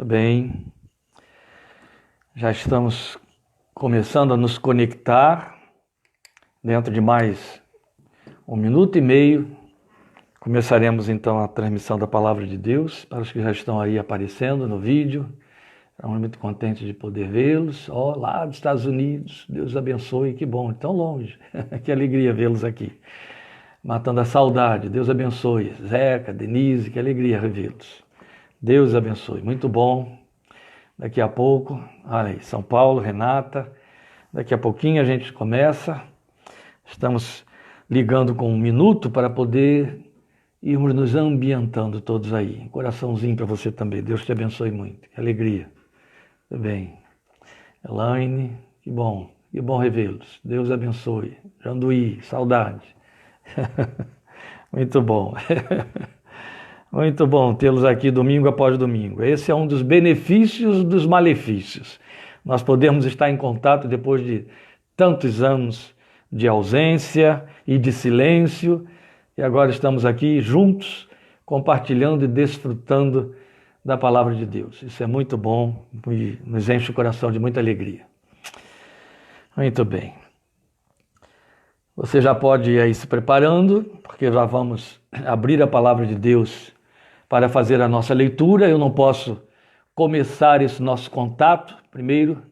Muito bem, já estamos começando a nos conectar. Dentro de mais 1 minuto e meio, começaremos então a transmissão da Palavra de Deus. Para os que já estão aí aparecendo no vídeo, estamos muito contentes de poder vê-los. Lá dos Estados Unidos, Deus abençoe, que bom, tão longe, que alegria vê-los aqui. Matando a saudade, Deus abençoe. Zeca, Denise, que alegria revê-los. Deus abençoe, muito bom. Daqui a pouco, olha aí, São Paulo, Renata, daqui a pouquinho a gente começa. Estamos ligando com 1 minuto para poder irmos nos ambientando todos aí. Um coraçãozinho para você também, Deus te abençoe muito, que alegria. Tudo bem. Elaine, que bom revê-los, Deus abençoe. Janduí, saudade. Muito bom. Muito bom tê-los aqui domingo após domingo. Esse é um dos benefícios dos malefícios. Nós podemos estar em contato depois de tantos anos de ausência e de silêncio, e agora estamos aqui juntos, compartilhando e desfrutando da Palavra de Deus. Isso é muito bom e nos enche o coração de muita alegria. Muito bem. Você já pode ir aí se preparando, porque já vamos abrir a Palavra de Deus para fazer a nossa leitura. Eu não posso começar esse nosso contato, primeiro,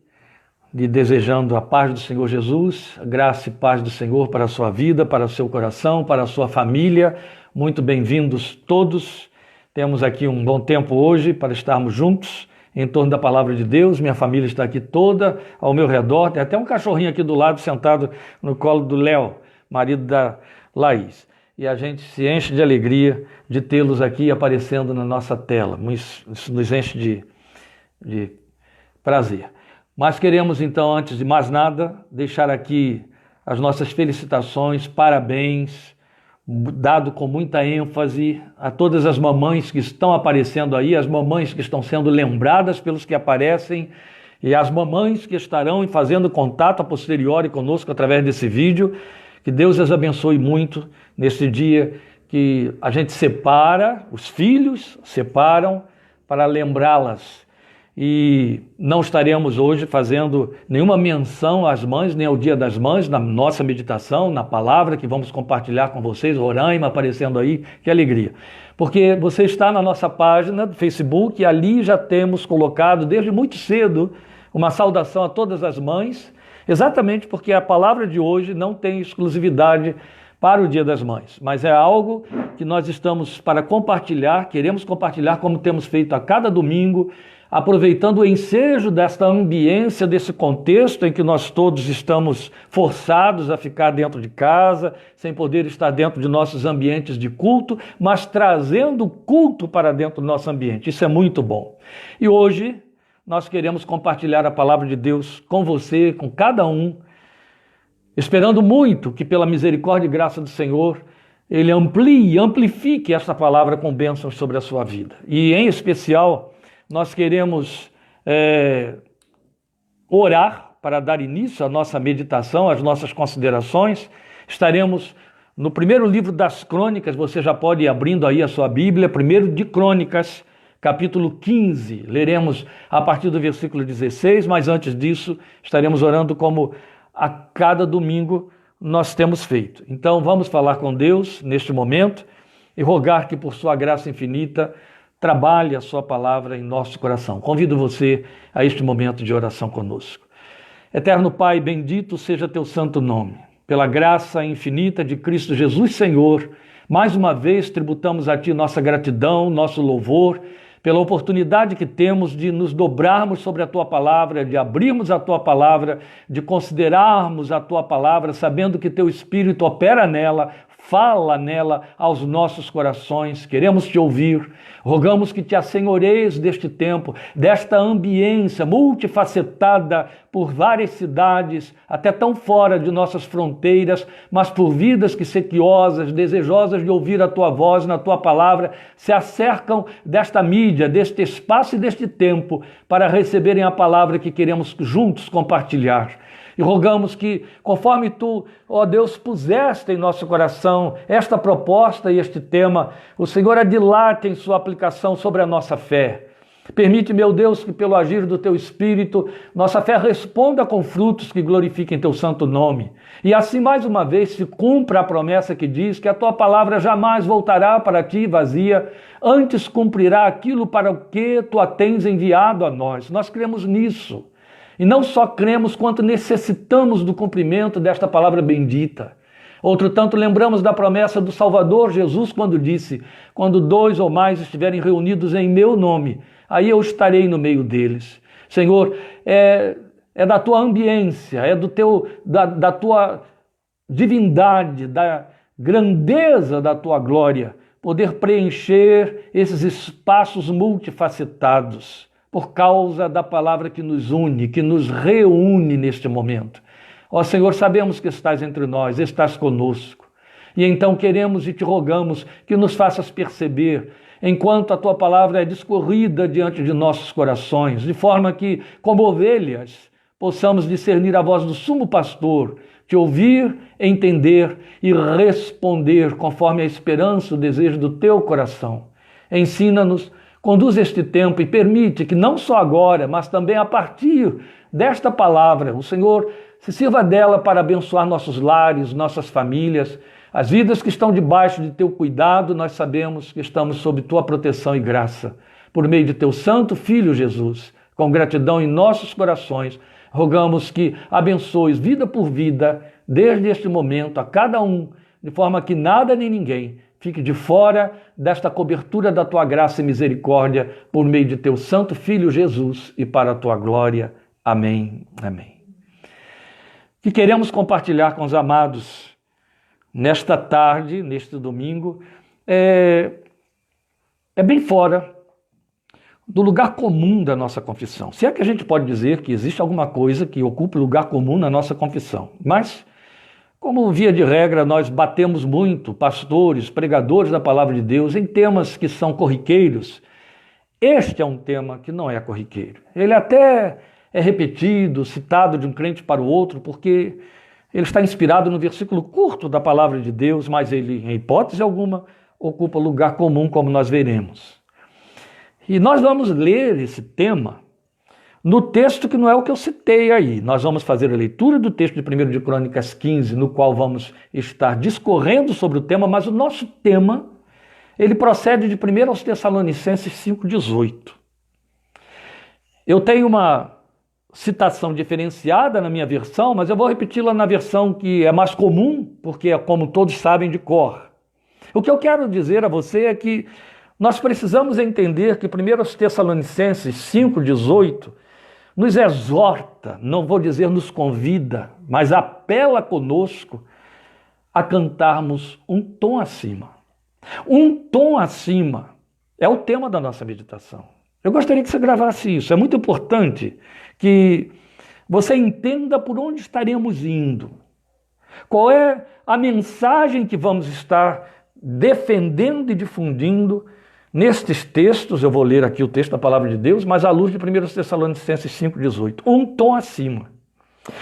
lhe desejando a paz do Senhor Jesus, a graça e paz do Senhor para a sua vida, para o seu coração, para a sua família. Muito bem-vindos todos. Temos aqui um bom tempo hoje para estarmos juntos em torno da Palavra de Deus. Minha família está aqui toda ao meu redor. Tem até um cachorrinho aqui do lado sentado no colo do Léo, marido da Laís. E a gente se enche de alegria de tê-los aqui aparecendo na nossa tela. Isso nos enche de prazer. Mas queremos então, antes de mais nada, deixar aqui as nossas felicitações, parabéns, dado com muita ênfase a todas as mamães que estão aparecendo aí, as mamães que estão sendo lembradas pelos que aparecem e as mamães que estarão fazendo contato a posteriori conosco através desse vídeo. Que Deus as abençoe muito nesse dia que a gente separa, os filhos separam para lembrá-las. E não estaremos hoje fazendo nenhuma menção às mães, nem ao Dia das Mães, na nossa meditação, na palavra que vamos compartilhar com vocês, Roraima aparecendo aí, que alegria. Porque você está na nossa página do Facebook e ali já temos colocado desde muito cedo uma saudação a todas as mães, exatamente porque a palavra de hoje não tem exclusividade para o Dia das Mães, mas é algo que nós estamos para compartilhar, queremos compartilhar como temos feito a cada domingo, aproveitando o ensejo desta ambiência, desse contexto em que nós todos estamos forçados a ficar dentro de casa, sem poder estar dentro de nossos ambientes de culto, mas trazendo culto para dentro do nosso ambiente. Isso é muito bom. E hoje nós queremos compartilhar a palavra de Deus com você, com cada um, esperando muito que pela misericórdia e graça do Senhor, Ele amplifique essa palavra com bênçãos sobre a sua vida. E em especial, nós queremos orar para dar início à nossa meditação, às nossas considerações. Estaremos no primeiro livro das Crônicas, você já pode ir abrindo aí a sua Bíblia, primeiro de Crônicas, capítulo 15. Leremos a partir do versículo 16, mas antes disso estaremos orando como a cada domingo nós temos feito. Então vamos falar com Deus neste momento e rogar que por sua graça infinita trabalhe a sua palavra em nosso coração. Convido você a este momento de oração conosco. Eterno Pai, bendito seja teu santo nome. Pela graça infinita de Cristo Jesus Senhor, mais uma vez tributamos a ti nossa gratidão, nosso louvor, pela oportunidade que temos de nos dobrarmos sobre a tua palavra, de abrirmos a tua palavra, de considerarmos a tua palavra, sabendo que teu Espírito opera nela, fala nela aos nossos corações. Queremos te ouvir, rogamos que te assenhoreis deste tempo, desta ambiência multifacetada por várias cidades, até tão fora de nossas fronteiras, mas por vidas que sequiosas, desejosas de ouvir a tua voz na tua palavra, se acercam desta mídia, deste espaço e deste tempo, para receberem a palavra que queremos juntos compartilhar. E rogamos que, conforme tu, ó Deus, puseste em nosso coração esta proposta e este tema, o Senhor adilate em sua aplicação sobre a nossa fé. Permite, meu Deus, que pelo agir do Teu Espírito, nossa fé responda com frutos que glorifiquem Teu santo nome. E assim, mais uma vez, se cumpra a promessa que diz que a Tua palavra jamais voltará para Ti vazia, antes cumprirá aquilo para o que Tu a tens enviado a nós. Nós cremos nisso. E não só cremos, quanto necessitamos do cumprimento desta palavra bendita. Outro tanto lembramos da promessa do Salvador Jesus quando disse: quando 2 ou mais estiverem reunidos em meu nome, aí eu estarei no meio deles. Senhor, é da tua ambiência, é da tua divindade, da grandeza da tua glória, poder preencher esses espaços multifacetados por causa da palavra que nos une, que nos reúne neste momento. Ó Senhor, sabemos que estás entre nós, estás conosco. E então queremos e te rogamos que nos faças perceber, enquanto a tua palavra é discorrida diante de nossos corações, de forma que, como ovelhas, possamos discernir a voz do sumo pastor, te ouvir, entender e responder conforme a esperança, o desejo do teu coração. Ensina-nos, conduz este tempo e permite que não só agora, mas também a partir desta palavra, o Senhor se sirva dela para abençoar nossos lares, nossas famílias, as vidas que estão debaixo de teu cuidado. Nós sabemos que estamos sob tua proteção e graça. Por meio de teu santo Filho Jesus, com gratidão em nossos corações, rogamos que abençoes vida por vida, desde este momento, a cada um, de forma que nada nem ninguém fique de fora desta cobertura da tua graça e misericórdia, por meio de teu santo Filho Jesus e para a tua glória. Amém. Amém. Que queremos compartilhar com os amados nesta tarde, neste domingo, é bem fora do lugar comum da nossa confissão. Se é que a gente pode dizer que existe alguma coisa que ocupe lugar comum na nossa confissão. Mas, como via de regra, nós batemos muito, pastores, pregadores da palavra de Deus, em temas que são corriqueiros. Este é um tema que não é corriqueiro. Ele até é repetido, citado de um crente para o outro, porque ele está inspirado no versículo curto da palavra de Deus, mas ele, em hipótese alguma, ocupa lugar comum, como nós veremos. E nós vamos ler esse tema no texto que não é o que eu citei aí. Nós vamos fazer a leitura do texto de 1 de Crônicas 15, no qual vamos estar discorrendo sobre o tema, mas o nosso tema, ele procede de 1 aos Tessalonicenses 5,18. Eu tenho uma citação diferenciada na minha versão, mas eu vou repeti-la na versão que é mais comum, porque é como todos sabem de cor. O que eu quero dizer a você é que nós precisamos entender que 1 Tessalonicenses 5,18 nos exorta, não vou dizer nos convida, mas apela conosco a cantarmos um tom acima. Um tom acima é o tema da nossa meditação. Eu gostaria que você gravasse isso. É muito importante que você entenda por onde estaremos indo. Qual é a mensagem que vamos estar defendendo e difundindo nestes textos. Eu vou ler aqui o texto da palavra de Deus, mas à luz de 1 Tessalonicenses 5,18. Um tom acima.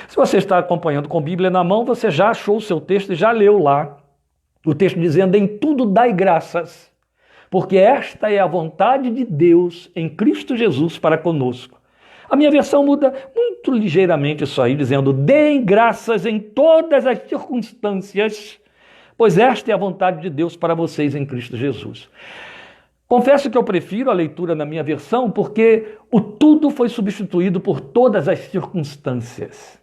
Se você está acompanhando com a Bíblia na mão, você já achou o seu texto e já leu lá o texto dizendo: em tudo dai graças, porque esta é a vontade de Deus em Cristo Jesus para conosco. A minha versão muda muito ligeiramente isso aí, dizendo: deem graças em todas as circunstâncias, pois esta é a vontade de Deus para vocês em Cristo Jesus. Confesso que eu prefiro a leitura na minha versão, porque o tudo foi substituído por todas as circunstâncias.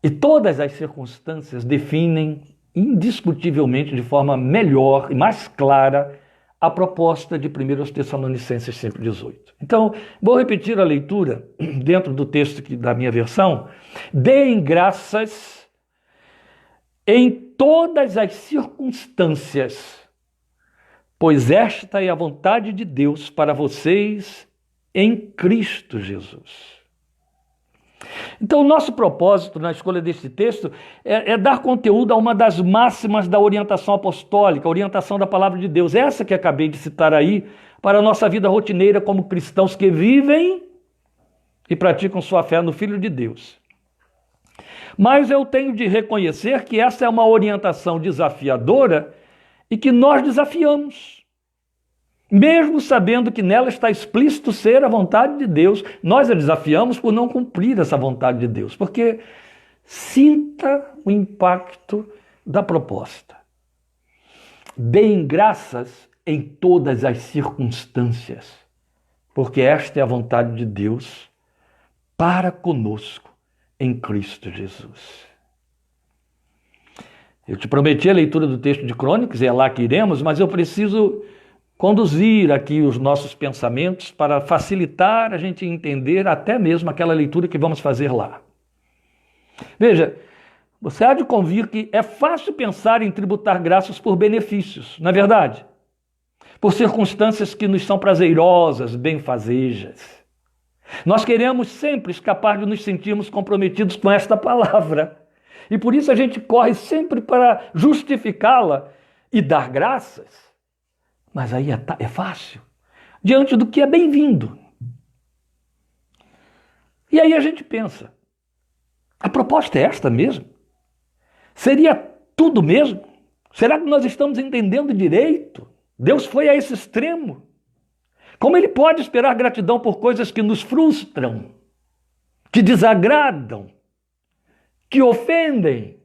E todas as circunstâncias definem indiscutivelmente, de forma melhor e mais clara, a proposta de 1 Tessalonicenses 5,18. Então, vou repetir a leitura dentro do texto da minha versão. Deem graças em todas as circunstâncias, pois esta é a vontade de Deus para vocês em Cristo Jesus. Então, o nosso propósito na escolha deste texto é dar conteúdo a uma das máximas da orientação apostólica, a orientação da palavra de Deus, essa que acabei de citar aí, para a nossa vida rotineira como cristãos que vivem e praticam sua fé no Filho de Deus. Mas eu tenho de reconhecer que essa é uma orientação desafiadora e que nós desafiamos. Mesmo sabendo que nela está explícito ser a vontade de Deus, nós a desafiamos por não cumprir essa vontade de Deus, porque sinta o impacto da proposta. Deem graças em todas as circunstâncias, porque esta é a vontade de Deus para conosco em Cristo Jesus. Eu te prometi a leitura do texto de Crônicas, é lá que iremos, mas eu preciso conduzir aqui os nossos pensamentos para facilitar a gente entender até mesmo aquela leitura que vamos fazer lá. Veja, você há de convir que é fácil pensar em tributar graças por benefícios, não é verdade? Por circunstâncias que nos são prazerosas, benfazejas. Nós queremos sempre escapar de nos sentirmos comprometidos com esta palavra. E por isso a gente corre sempre para justificá-la e dar graças. Mas aí é fácil, diante do que é bem-vindo. E aí a gente pensa, a proposta é esta mesmo? Seria tudo mesmo? Será que nós estamos entendendo direito? Deus foi a esse extremo? Como ele pode esperar gratidão por coisas que nos frustram, que desagradam, que ofendem?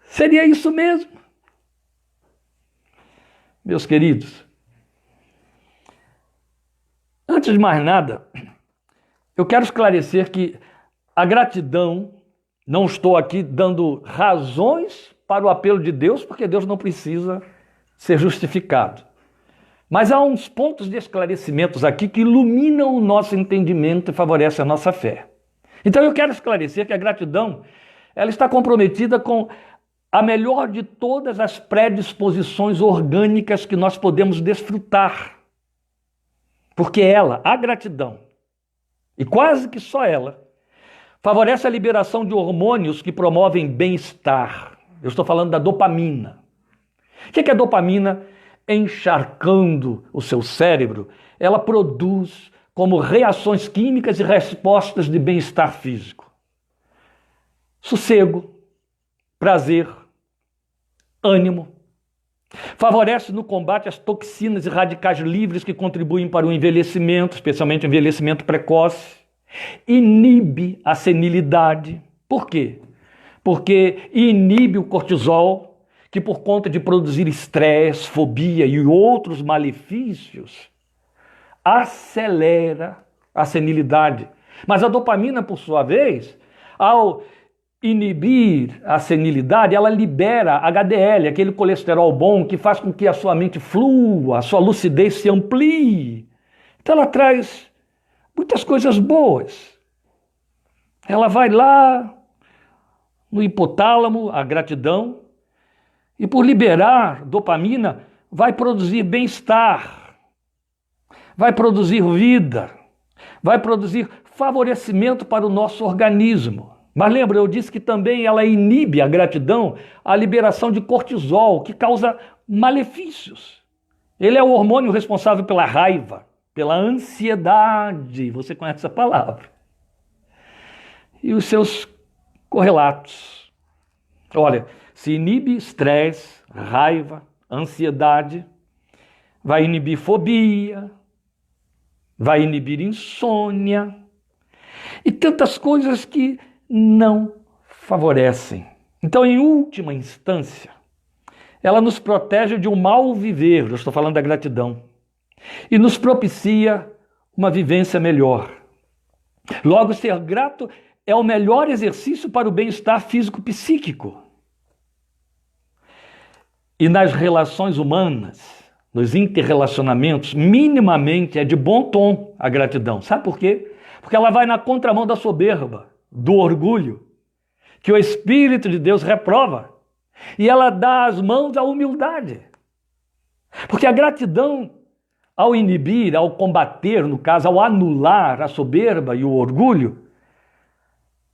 Seria isso mesmo? Meus queridos, antes de mais nada, eu quero esclarecer que a gratidão, não estou aqui dando razões para o apelo de Deus, porque Deus não precisa ser justificado. Mas há uns pontos de esclarecimentos aqui que iluminam o nosso entendimento e favorecem a nossa fé. Então eu quero esclarecer que a gratidão, ela está comprometida com a melhor de todas as predisposições orgânicas que nós podemos desfrutar. Porque ela, a gratidão, e quase que só ela, favorece a liberação de hormônios que promovem bem-estar. Eu estou falando da dopamina. O que é a dopamina? Encharcando o seu cérebro, ela produz como reações químicas e respostas de bem-estar físico. Sossego, prazer, ânimo. Favorece no combate às toxinas e radicais livres que contribuem para o envelhecimento, especialmente o envelhecimento precoce. Inibe a senilidade. Por quê? Porque inibe o cortisol, que por conta de produzir estresse, fobia e outros malefícios, acelera a senilidade. Mas a dopamina, por sua vez, ao inibir a senilidade, ela libera HDL, aquele colesterol bom que faz com que a sua mente flua, a sua lucidez se amplie. Então ela traz muitas coisas boas. Ela vai lá no hipotálamo, a gratidão, e por liberar dopamina, vai produzir bem-estar, vai produzir vida, vai produzir favorecimento para o nosso organismo. Mas lembra, eu disse que também ela inibe a gratidão, a liberação de cortisol, que causa malefícios. Ele é o hormônio responsável pela raiva, pela ansiedade, você conhece essa palavra. E os seus correlatos. Olha, se inibe estresse, raiva, ansiedade, vai inibir fobia, vai inibir insônia e tantas coisas que não favorecem. Então, em última instância, ela nos protege de um mal viver, eu estou falando da gratidão, e nos propicia uma vivência melhor. Logo, ser grato é o melhor exercício para o bem-estar físico-psíquico. E nas relações humanas, nos interrelacionamentos, minimamente é de bom tom a gratidão. Sabe por quê? Porque ela vai na contramão da soberba, do orgulho, que o Espírito de Deus reprova. E ela dá as mãos à humildade. Porque a gratidão, ao inibir, ao combater, no caso, ao anular a soberba e o orgulho,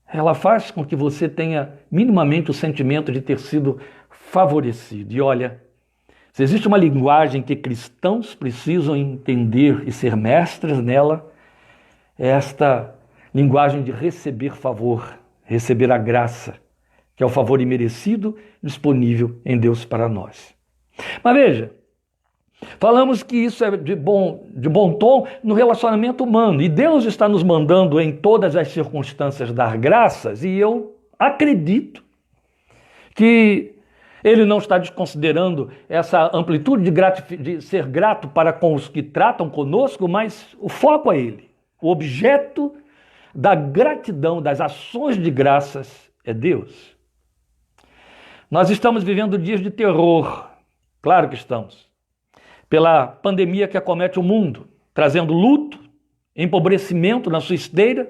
ela faz com que você tenha minimamente o sentimento de ter sido favorecido. E olha, se existe uma linguagem que cristãos precisam entender e ser mestres nela, é esta linguagem de receber favor, receber a graça, que é o favor imerecido disponível em Deus para nós. Mas veja, Falamos que isso é de bom tom no relacionamento humano. E Deus está nos mandando em todas as circunstâncias dar graças, e eu acredito que Ele não está desconsiderando essa amplitude de ser grato para com os que tratam conosco, mas o foco é Ele. O objeto da gratidão, das ações de graças é Deus. Nós estamos vivendo dias de terror, claro que estamos, pela pandemia que acomete o mundo, trazendo luto, empobrecimento na sua esteira,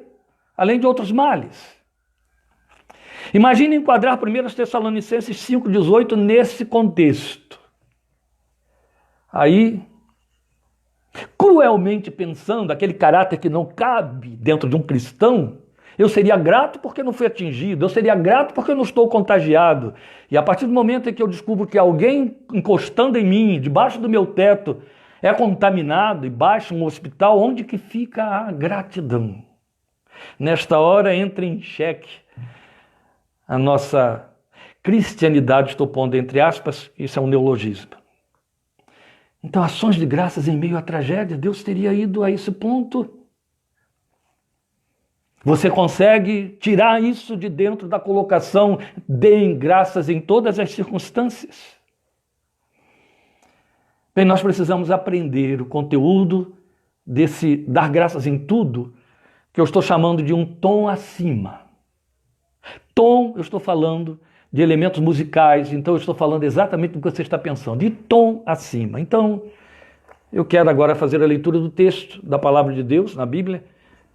além de outros males. Imagine enquadrar 1 Tessalonicenses 5,18 nesse contexto. Aí, cruelmente pensando, aquele caráter que não cabe dentro de um cristão, eu seria grato porque não fui atingido, eu seria grato porque eu não estou contagiado. E a partir do momento em que eu descubro que alguém encostando em mim, debaixo do meu teto, é contaminado e baixa um hospital, onde que fica a gratidão? Nesta hora entra em xeque a nossa cristianidade, estou pondo entre aspas, isso é um neologismo. Então, ações de graças em meio à tragédia, Deus teria ido a esse ponto? Você consegue tirar isso de dentro da colocação deem graças em todas as circunstâncias? Bem, nós precisamos aprender o conteúdo desse dar graças em tudo, que eu estou chamando de um tom acima. Tom, eu estou falando de elementos musicais, então eu estou falando exatamente do que você está pensando, de tom acima. Então, eu quero agora fazer a leitura do texto da palavra de Deus na Bíblia,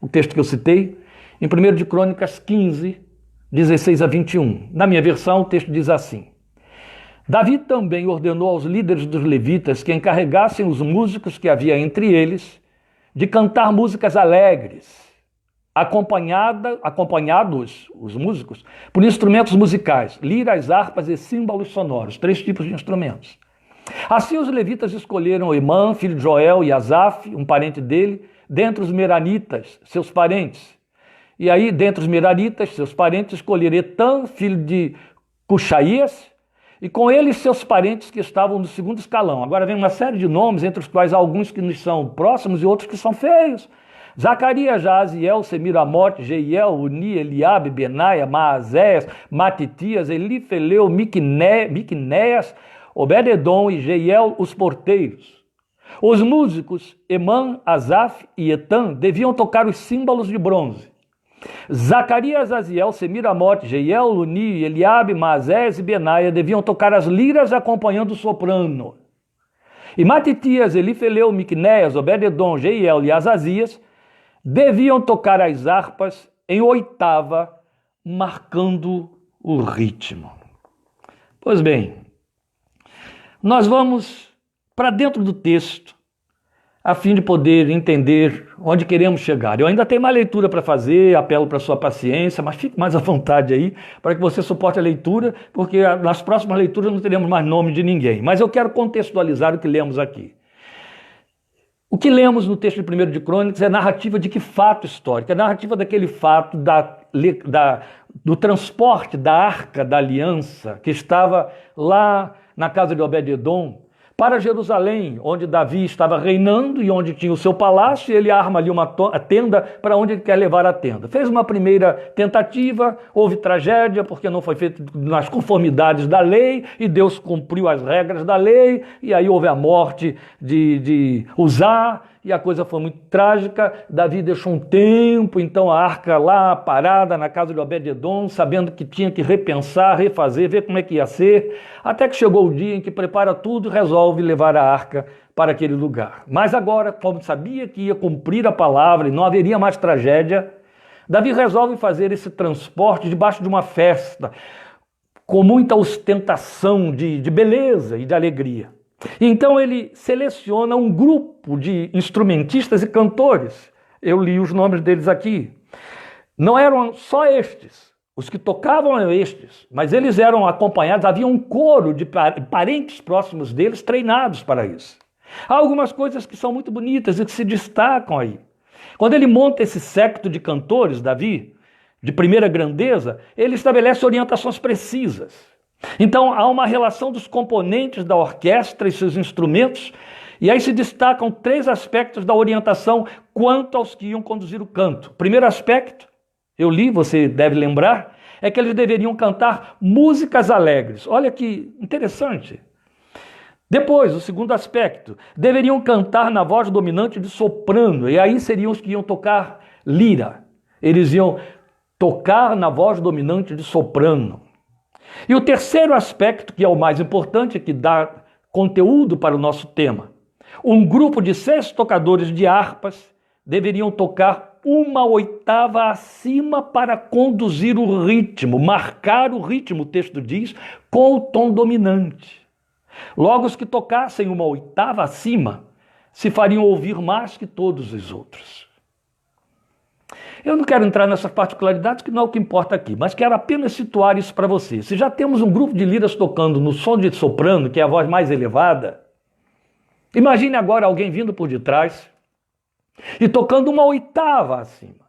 o texto que eu citei, em 1 de Crônicas 15, 16 a 21. Na minha versão, o texto diz assim: Davi também ordenou aos líderes dos levitas que encarregassem os músicos que havia entre eles de cantar músicas alegres, acompanhados, os músicos, por instrumentos musicais, liras, harpas e símbolos sonoros, 3 tipos de instrumentos. Assim os levitas escolheram Emã, filho de Joel, e Asaf, um parente dele, dentre os meranitas, seus parentes. E aí, dentre os meranitas, seus parentes, escolheram Etã, filho de Cuxaías, e com ele seus parentes que estavam no segundo escalão. Agora vem uma série de nomes, entre os quais alguns que nos são próximos e outros que são feios. Zacarias, Jaziel, Semiramote, Jeiel, Uni, Eliabe, Benaia, Maazéias, Matitias, Elifeleu, Miqunéias, Obed-edom e Jeiel, os porteiros. Os músicos Emã, Asaf e Etã deviam tocar os símbolos de bronze. Zacarias, Aziel, Semiramote, Jeiel, Uni, Eliabe, Maazéias e Benaia deviam tocar as liras acompanhando o soprano. E Matitias, Elifeleu, Miqunéias, Obed-edom, Jeiel e Azazias deviam tocar as harpas em oitava, marcando o ritmo. Pois bem, nós vamos para dentro do texto, a fim de poder entender onde queremos chegar. Eu ainda tenho mais leitura para fazer, apelo para a sua paciência, mas fique mais à vontade aí, para que você suporte a leitura, porque nas próximas leituras não teremos mais nome de ninguém. Mas eu quero contextualizar o que lemos aqui. O que lemos no texto de 1 de Crônicas é narrativa de que fato histórico? É narrativa daquele fato do transporte da Arca da Aliança, que estava lá na casa de Obed-edom, para Jerusalém, onde Davi estava reinando e onde tinha o seu palácio, e ele arma ali uma tenda para onde ele quer levar a tenda. Fez uma primeira tentativa, houve tragédia, porque não foi feito nas conformidades da lei, e Deus cumpriu as regras da lei, e aí houve a morte de Uzá, e a coisa foi muito trágica. Davi deixou um tempo, então a arca lá parada na casa de Obed-edom, sabendo que tinha que repensar, refazer, ver como é que ia ser, até que chegou o dia em que prepara tudo e resolve levar a arca para aquele lugar. Mas agora, como sabia que ia cumprir a palavra e não haveria mais tragédia, Davi resolve fazer esse transporte debaixo de uma festa, com muita ostentação de beleza e de alegria. Então ele seleciona um grupo de instrumentistas e cantores. Eu li os nomes deles aqui. Não eram só estes, os que tocavam eram estes, mas eles eram acompanhados, havia um coro de parentes próximos deles treinados para isso. Há algumas coisas que são muito bonitas e que se destacam aí. Quando ele monta esse séquito de cantores, Davi, de primeira grandeza, ele estabelece orientações precisas. Então há uma relação dos componentes da orquestra e seus instrumentos E aí se destacam 3 aspectos da orientação quanto aos que iam conduzir o canto. O primeiro aspecto, eu li, você deve lembrar, é que eles deveriam cantar músicas alegres. Olha que interessante. Depois, o segundo aspecto, deveriam cantar na voz dominante de soprano, e aí seriam os que iam tocar lira. Eles iam tocar na voz dominante de soprano. E o terceiro aspecto, que é o mais importante, que dá conteúdo para o nosso tema, um grupo de 6 tocadores de harpas deveriam tocar 1/8 acima para conduzir o ritmo, marcar o ritmo, o texto diz, com o tom dominante. Logo, os que tocassem 1/8 acima se fariam ouvir mais que todos os outros. Eu não quero entrar nessas particularidades, que não é o que importa aqui, mas quero apenas situar isso para você. Se já temos um grupo de liras tocando no som de soprano, que é a voz mais elevada, imagine agora alguém vindo por detrás e tocando 1/8 acima.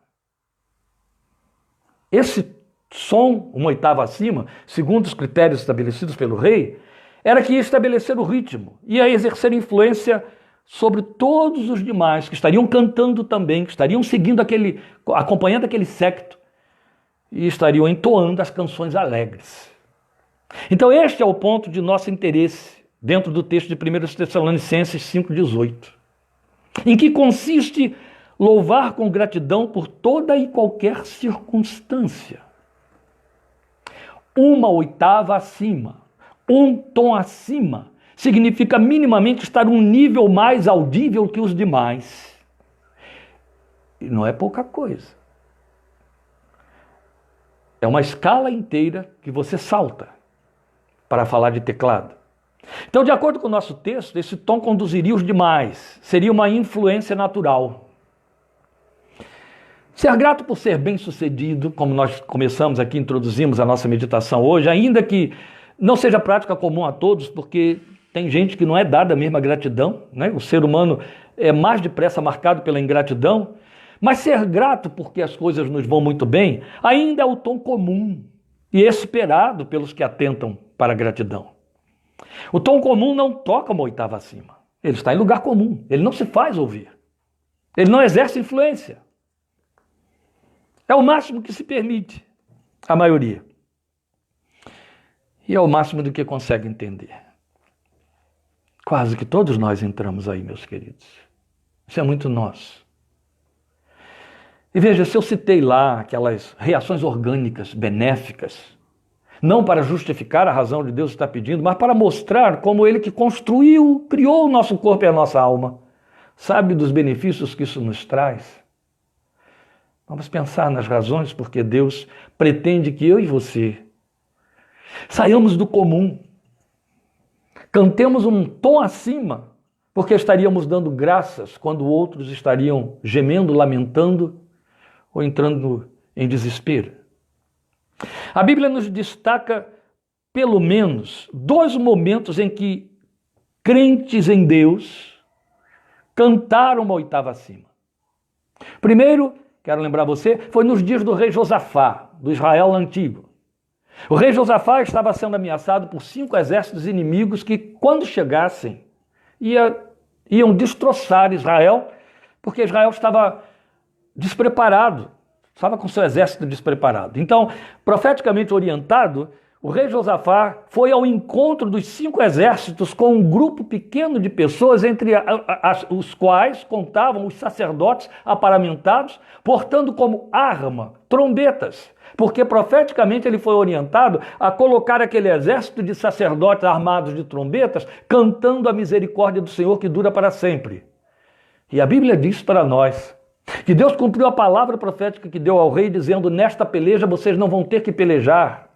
Esse som, 1/8 acima, segundo os critérios estabelecidos pelo rei, era que ia estabelecer o ritmo, ia exercer influência sobre todos os demais que estariam cantando também, que estariam seguindo acompanhando aquele séquito e estariam entoando as canções alegres. Então este é o ponto de nosso interesse dentro do texto de 1 Tessalonicenses 5,18, em que consiste louvar com gratidão por toda e qualquer circunstância. 1/8 acima, um tom acima, significa minimamente estar um nível mais audível que os demais. E não é pouca coisa. É uma escala inteira que você salta para falar de teclado. Então, de acordo com o nosso texto, esse tom conduziria os demais, seria uma influência natural. Ser grato por ser bem-sucedido, como nós começamos aqui, introduzimos a nossa meditação hoje, ainda que não seja prática comum a todos, porque tem gente que não é dada a mesma gratidão, né? O ser humano é mais depressa marcado pela ingratidão, mas ser grato porque as coisas nos vão muito bem ainda é o tom comum e esperado pelos que atentam para a gratidão. O tom comum não toca 1/8 acima, ele está em lugar comum, ele não se faz ouvir, ele não exerce influência. É o máximo que se permite à maioria. E é o máximo do que consegue entender. Quase que todos nós entramos aí, meus queridos. Isso é muito nosso. E veja, se eu citei lá aquelas reações orgânicas, benéficas, não para justificar a razão de Deus estar pedindo, mas para mostrar como Ele que construiu, criou o nosso corpo e a nossa alma, sabe dos benefícios que isso nos traz. Vamos pensar nas razões porque Deus pretende que eu e você saiamos do comum, cantemos um tom acima, porque estaríamos dando graças quando outros estariam gemendo, lamentando ou entrando em desespero. A Bíblia nos destaca pelo menos 2 momentos em que crentes em Deus cantaram 1/8 acima. Primeiro, quero lembrar você, foi nos dias do rei Josafá, do Israel antigo. O rei Josafá estava sendo ameaçado por 5 exércitos inimigos que, quando chegassem, iam destroçar Israel, porque Israel estava despreparado, estava com seu exército despreparado. Então, profeticamente orientado, o rei Josafá foi ao encontro dos 5 exércitos com um grupo pequeno de pessoas, entre os quais contavam os sacerdotes aparamentados, portando como arma trombetas, porque profeticamente ele foi orientado a colocar aquele exército de sacerdotes armados de trombetas, cantando a misericórdia do Senhor que dura para sempre. E a Bíblia diz para nós que Deus cumpriu a palavra profética que deu ao rei, dizendo: nesta peleja vocês não vão ter que pelejar.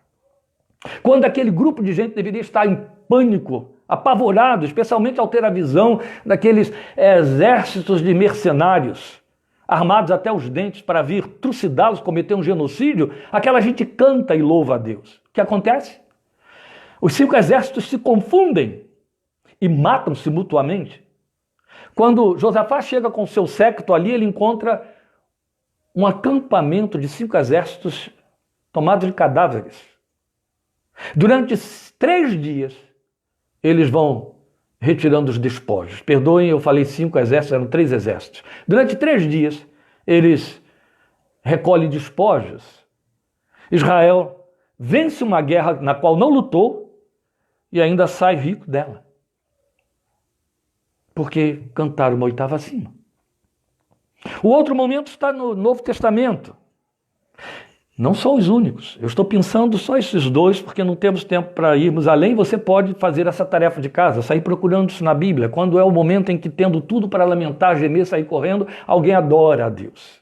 Quando aquele grupo de gente deveria estar em pânico, apavorado, especialmente ao ter a visão daqueles exércitos de mercenários, armados até os dentes para vir trucidá-los, cometer um genocídio, aquela gente canta e louva a Deus. O que acontece? Os 5 exércitos se confundem e matam-se mutuamente. Quando Josafá chega com seu séquito ali, ele encontra um acampamento de 5 exércitos tomados de cadáveres. Durante 3 dias, eles vão retirando os despojos. Perdoem, eu falei 5 exércitos, eram 3 exércitos. Durante 3 dias, eles recolhem despojos. Israel vence uma guerra na qual não lutou e ainda sai rico dela. Porque cantaram uma oitava acima. O outro momento está no Novo Testamento. Não são os únicos. Eu estou pensando só esses 2, porque não temos tempo para irmos além. Você pode fazer essa tarefa de casa, sair procurando isso na Bíblia. Quando é o momento em que, tendo tudo para lamentar, gemer, sair correndo, alguém adora a Deus.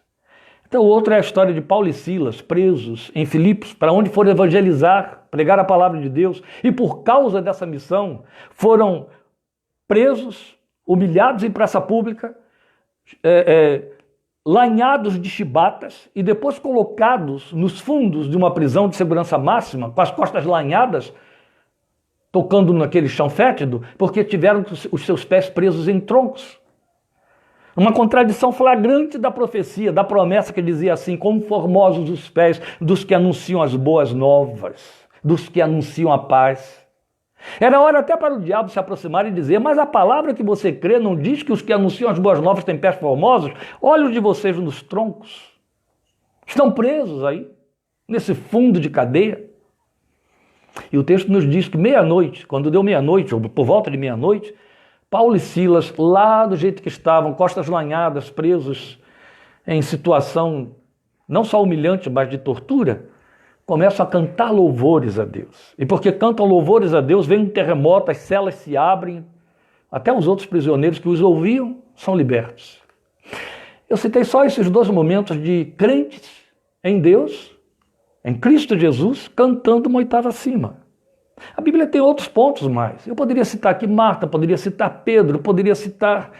Então, o outro é a história de Paulo e Silas, presos em Filipos, para onde foram evangelizar, pregar a palavra de Deus. E por causa dessa missão, foram presos, humilhados em praça pública, lanhados de chibatas e depois colocados nos fundos de uma prisão de segurança máxima, com as costas lanhadas, tocando naquele chão fétido, porque tiveram os seus pés presos em troncos. Uma contradição flagrante da profecia, da promessa que dizia assim: como formosos os pés dos que anunciam as boas novas, dos que anunciam a paz. Era hora até para o diabo se aproximar e dizer: mas a palavra que você crê não diz que os que anunciam as boas novas têm pés formosos? Olha os de vocês nos troncos. Estão presos aí, nesse fundo de cadeia. E o texto nos diz que meia-noite, quando deu meia-noite, ou por volta de meia-noite, Paulo e Silas, lá do jeito que estavam, costas lanhadas, presos em situação não só humilhante, mas de tortura, começam a cantar louvores a Deus. E porque cantam louvores a Deus, vem um terremoto, as celas se abrem, até os outros prisioneiros que os ouviam são libertos. Eu citei só esses 2 momentos de crentes em Deus, em Cristo Jesus, cantando uma oitava acima. A Bíblia tem outros pontos mais. Eu poderia citar aqui Marta, poderia citar Pedro, poderia citar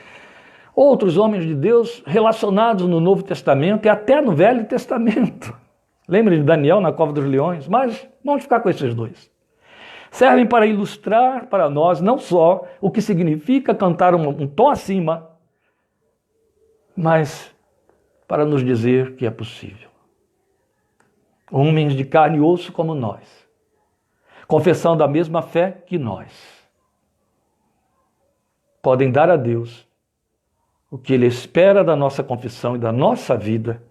outros homens de Deus relacionados no Novo Testamento e até no Velho Testamento. Lembra de Daniel na cova dos leões? Mas vamos ficar com esses 2. Servem para ilustrar para nós não só o que significa cantar um tom acima, mas para nos dizer que é possível. Homens de carne e osso como nós, confessando a mesma fé que nós, podem dar a Deus o que Ele espera da nossa confissão e da nossa vida,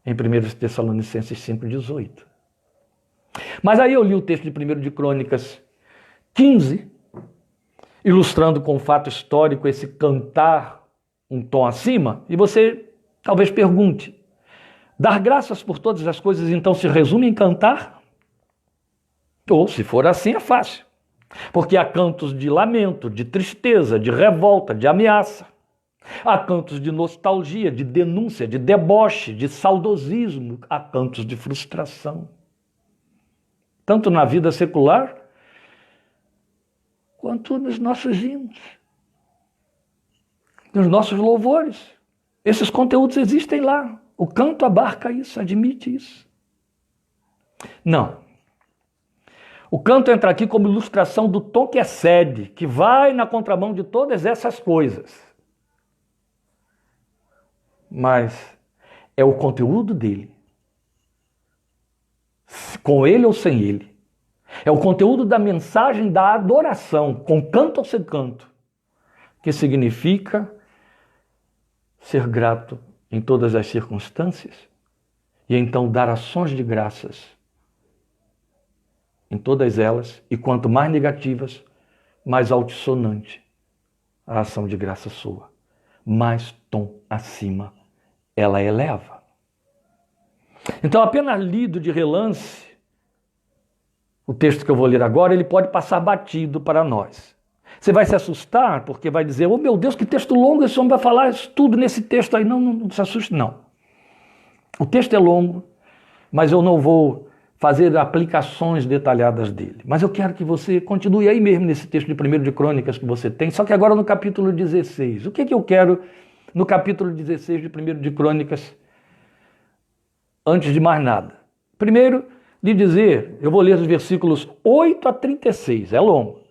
em 1 Tessalonicenses 5,18. Mas aí eu li o texto de 1 de Crônicas 15, ilustrando com um fato histórico esse cantar um tom acima, e você talvez pergunte: dar graças por todas as coisas então se resume em cantar? Ou, se for assim, é fácil. Porque há cantos de lamento, de tristeza, de revolta, de ameaça. Há cantos de nostalgia, de denúncia, de deboche, de saudosismo. Há cantos de frustração. Tanto na vida secular, quanto nos nossos hinos, nos nossos louvores. Esses conteúdos existem lá. O canto abarca isso, admite isso. Não. O canto entra aqui como ilustração do tom que excede, que vai na contramão de todas essas coisas. Mas é o conteúdo dele, com ele ou sem ele. É o conteúdo da mensagem da adoração, com canto ou sem canto, que significa ser grato em todas as circunstâncias e então dar ações de graças em todas elas, e quanto mais negativas, mais altissonante a ação de graça sua, mais tom acima ela eleva. Então, apenas lido de relance, o texto que eu vou ler agora, ele pode passar batido para nós. Você vai se assustar, porque vai dizer: oh meu Deus, que texto longo, esse homem vai falar isso tudo nesse texto aí. Não se assuste, não. O texto é longo, mas eu não vou fazer aplicações detalhadas dele. Mas eu quero que você continue aí mesmo nesse texto de 1 de Crônicas que você tem, só que agora no capítulo 16. O que eu quero no capítulo 16 de 1 de Crônicas, antes de mais nada? Primeiro, lhe dizer, eu vou ler os versículos 8 a 36, é longo,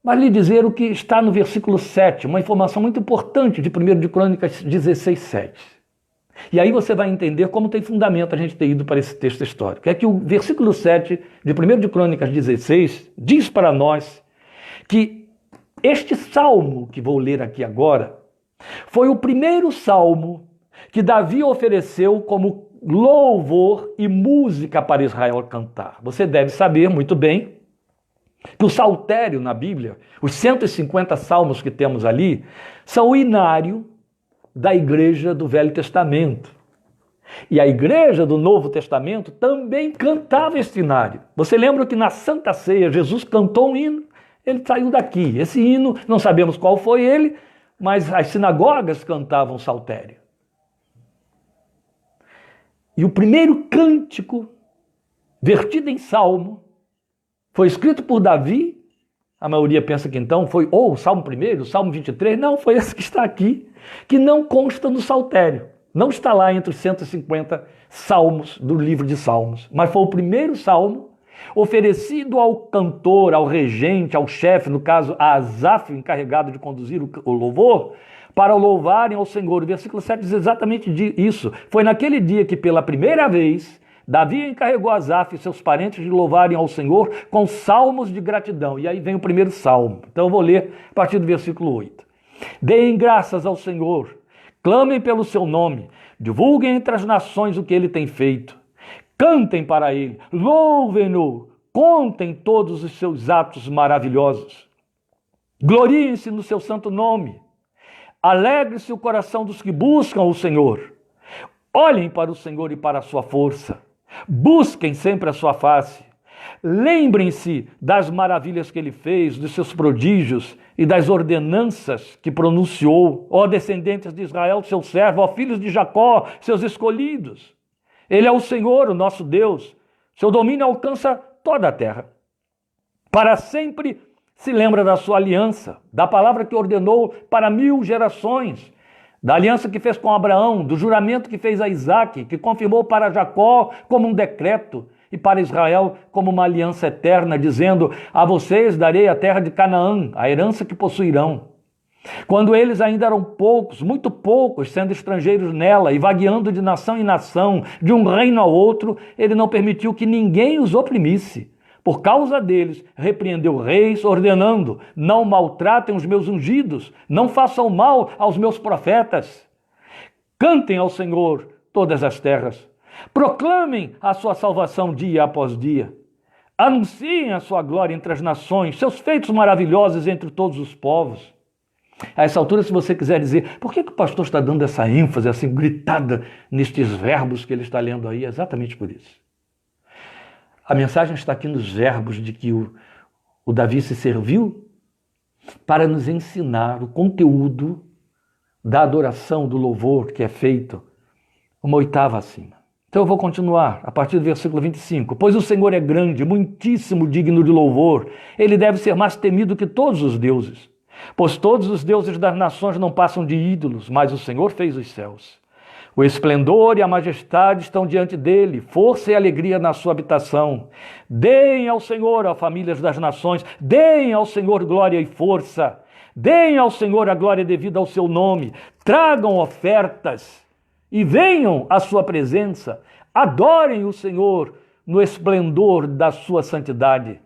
mas lhe dizer o que está no versículo 7, uma informação muito importante de 1 de Crônicas 16, 7. E aí você vai entender como tem fundamento a gente ter ido para esse texto histórico. É que o versículo 7 de 1 de Crônicas 16 diz para nós que Este salmo que vou ler aqui agora foi o primeiro salmo que Davi ofereceu como louvor e música para Israel cantar. Você deve saber muito bem que o saltério na Bíblia, os 150 salmos que temos ali, são o inário da igreja do Velho Testamento. E a igreja do Novo Testamento também cantava este inário. Você lembra que na Santa Ceia Jesus cantou um hino? Ele saiu daqui. Esse hino, não sabemos qual foi ele, mas as sinagogas cantavam saltério. E o primeiro cântico, vertido em salmo, foi escrito por Davi. A maioria pensa que então foi ou o Salmo 1, o Salmo 23. Não, foi esse que está aqui, que não consta no saltério. Não está lá entre os 150 salmos do livro de Salmos. Mas foi o primeiro salmo oferecido ao cantor, ao regente, ao chefe, no caso a Asaf, encarregado de conduzir o louvor, para louvarem ao Senhor. O versículo 7 diz exatamente isso. Foi naquele dia que pela primeira vez Davi encarregou Asaf e seus parentes de louvarem ao Senhor com salmos de gratidão. E aí vem o primeiro salmo. Então eu vou ler a partir do versículo 8. Deem graças ao Senhor, clamem pelo seu nome, divulguem entre as nações o que ele tem feito. Cantem para ele, louvem-no, contem todos os seus atos maravilhosos. Gloriem-se no seu santo nome. Alegre-se o coração dos que buscam o Senhor. Olhem para o Senhor e para a sua força. Busquem sempre a sua face. Lembrem-se das maravilhas que ele fez, dos seus prodígios e das ordenanças que pronunciou. Ó descendentes de Israel, seu servo, ó filhos de Jacó, seus escolhidos. Ele é o Senhor, o nosso Deus. Seu domínio alcança toda a terra. Para sempre se lembra da sua aliança, da palavra que ordenou para 1000 gerações, da aliança que fez com Abraão, do juramento que fez a Isaque, que confirmou para Jacó como um decreto e para Israel como uma aliança eterna, dizendo: a vocês darei a terra de Canaã, a herança que possuirão. Quando eles ainda eram poucos, muito poucos, sendo estrangeiros nela e vagueando de nação em nação, de um reino ao outro, ele não permitiu que ninguém os oprimisse. Por causa deles, repreendeu reis, ordenando: não maltratem os meus ungidos, não façam mal aos meus profetas. Cantem ao Senhor todas as terras. Proclamem a sua salvação dia após dia. Anunciem a sua glória entre as nações, seus feitos maravilhosos entre todos os povos. A essa altura, se você quiser dizer, por que o pastor está dando essa ênfase, assim, gritada nestes verbos que ele está lendo aí? É exatamente por isso. A mensagem está aqui nos verbos de que o Davi se serviu para nos ensinar o conteúdo da adoração, do louvor que é feito uma oitava acima. Então eu vou continuar a partir do versículo 25. Pois o Senhor é grande, muitíssimo digno de louvor. Ele deve ser mais temido que todos os deuses. Pois todos os deuses das nações não passam de ídolos, mas o Senhor fez os céus. O esplendor e a majestade estão diante dele, força e alegria na sua habitação. Deem ao Senhor, ó famílias das nações, deem ao Senhor glória e força. Deem ao Senhor a glória devida ao seu nome. Tragam ofertas e venham à sua presença. Adorem o Senhor no esplendor da sua santidade.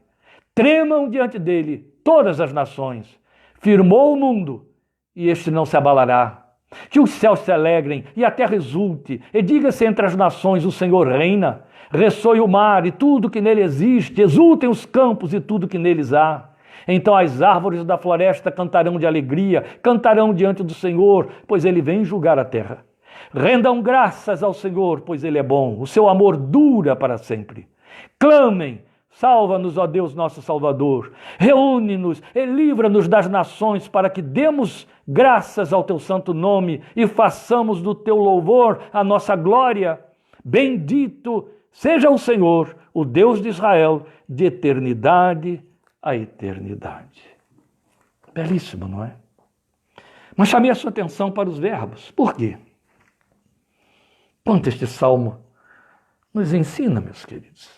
Tremam diante dele todas as nações. Firmou o mundo, e este não se abalará. Que os céus se alegrem, e a terra exulte, e diga-se entre as nações: o Senhor reina. Ressoe o mar, e tudo que nele existe, exultem os campos, e tudo que neles há. Então as árvores da floresta cantarão de alegria, cantarão diante do Senhor, pois ele vem julgar a terra. Rendam graças ao Senhor, pois ele é bom, o seu amor dura para sempre. Clamem: salva-nos, ó Deus nosso Salvador. Reúne-nos e livra-nos das nações, para que demos graças ao teu santo nome e façamos do teu louvor a nossa glória. Bendito seja o Senhor, o Deus de Israel, de eternidade a eternidade. Belíssimo, não é? Mas chamei a sua atenção para os verbos. Por quê? Quanto este salmo nos ensina, meus queridos.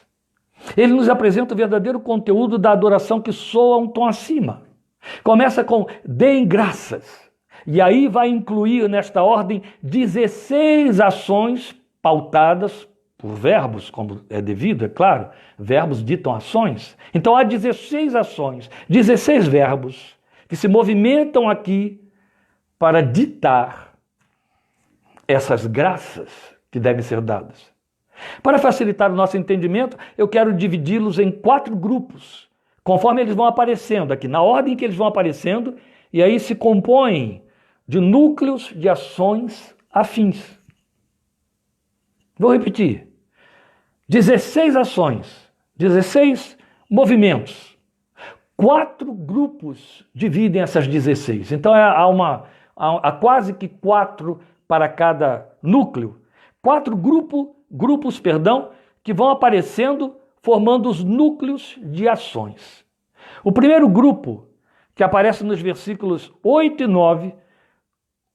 Ele nos apresenta o verdadeiro conteúdo da adoração que soa um tom acima. Começa com deem graças. E aí vai incluir nesta ordem 16 ações pautadas por verbos, como é devido, é claro. Verbos ditam ações. Então há 16 ações, 16 verbos que se movimentam aqui para ditar essas graças que devem ser dadas. Para facilitar o nosso entendimento, eu quero dividi-los em 4 grupos, conforme eles vão aparecendo aqui, na ordem que eles vão aparecendo, e aí se compõem de núcleos de ações afins. Vou repetir. 16 ações, 16 movimentos. 4 grupos dividem essas 16. Então há quase que 4 para cada núcleo. 4 grupos, que vão aparecendo formando os núcleos de ações. O primeiro grupo, que aparece nos versículos 8 e 9,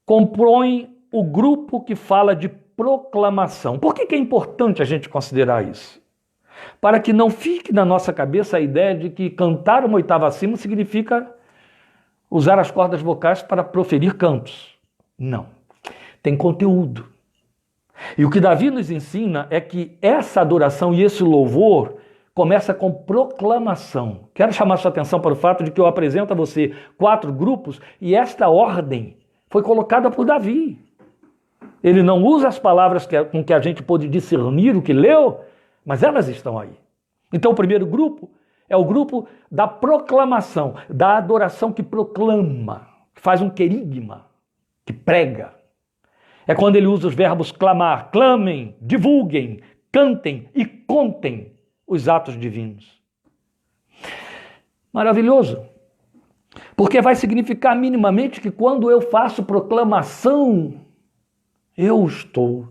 compõe o grupo que fala de proclamação. Por que é importante a gente considerar isso? Para que não fique na nossa cabeça a ideia de que cantar uma oitava acima significa usar as cordas vocais para proferir cantos. Não. Tem conteúdo. E o que Davi nos ensina é que essa adoração e esse louvor começa com proclamação. Quero chamar sua atenção para o fato de que eu apresento a você 4 grupos e esta ordem foi colocada por Davi. Ele não usa as palavras com que a gente pôde discernir o que leu, mas elas estão aí. Então o primeiro grupo é o grupo da proclamação, da adoração que proclama, que faz um querigma, que prega. É quando ele usa os verbos clamar, clamem, divulguem, cantem e contem os atos divinos. Maravilhoso. Porque vai significar minimamente que quando eu faço proclamação, eu estou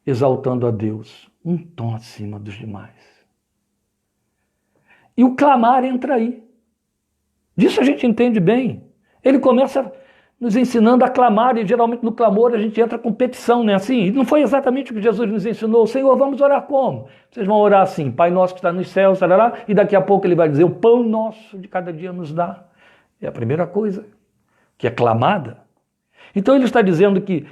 exaltando a Deus um tom acima dos demais. E o clamar entra aí. Disso a gente entende bem. Ele começa nos ensinando a clamar, e geralmente no clamor a gente entra com petição, né? Assim, e não foi exatamente o que Jesus nos ensinou. Senhor, vamos orar como? Vocês vão orar assim, Pai nosso que está nos céus, tarará, e daqui a pouco ele vai dizer, o pão nosso de cada dia nos dá. É a primeira coisa que é clamada. Então ele está dizendo que